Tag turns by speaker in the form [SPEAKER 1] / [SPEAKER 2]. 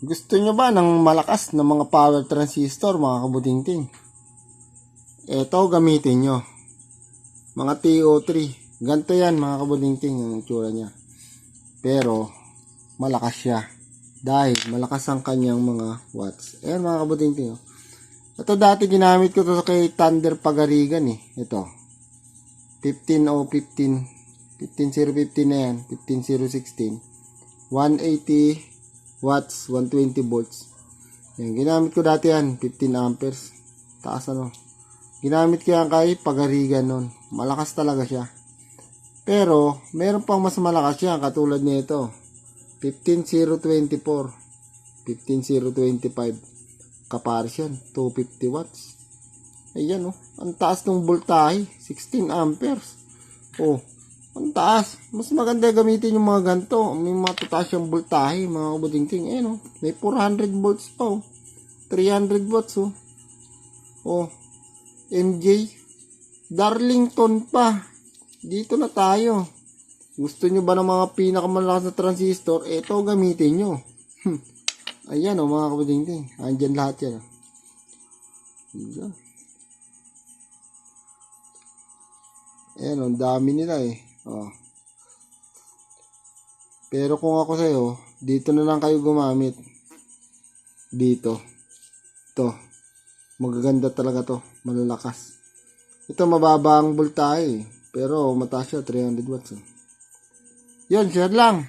[SPEAKER 1] Gusto nyo ba ng malakas na mga power transistor, mga kabutingting? Ito gamitin nyo. Mga TO3. Ganito yan, mga kabutingting, ang itsura niya. Pero, malakas siya. Dahil malakas ang kanyang mga watts. Ayan, mga kabutingting. Ito dati ginamit ko to kay Thunder Pagarigan eh. Ito. 15015 na yan. 15016. 180 watts, 120 volts. Yan, ginamit ko dati yan. 15 amperes. Taas ano. Ginamit ko yan kay Pagarigan nun. Malakas talaga siya. Pero, meron pang mas malakas yan. Katulad nito. 15024. 15025. Kapares yan. 250 watts. Ayan oh. Ang taas ng voltahe. 16 amperes. Oh. Ang taas. Mas maganda gamitin yung mga ganito. May matataas yung voltahe. Mga kabutingting. Ayan oh. May 400 volts pa oh. 300 watts oh. Oh. MJ. Darlington pa. Dito na tayo. Gusto nyo ba ng mga pinakamalakas na transistor? Ito gamitin nyo. Ayan o mga kabutingting. Andyan lahat yan. Ayan. Ayan o. Dami nila eh. O. Pero kung ako sa'yo, dito na lang kayo gumamit. Dito. Ito. Magaganda talaga to. Malalakas. Ito mababa ang voltahe. Pero mataas siya. 300 watts. Yun, share lang.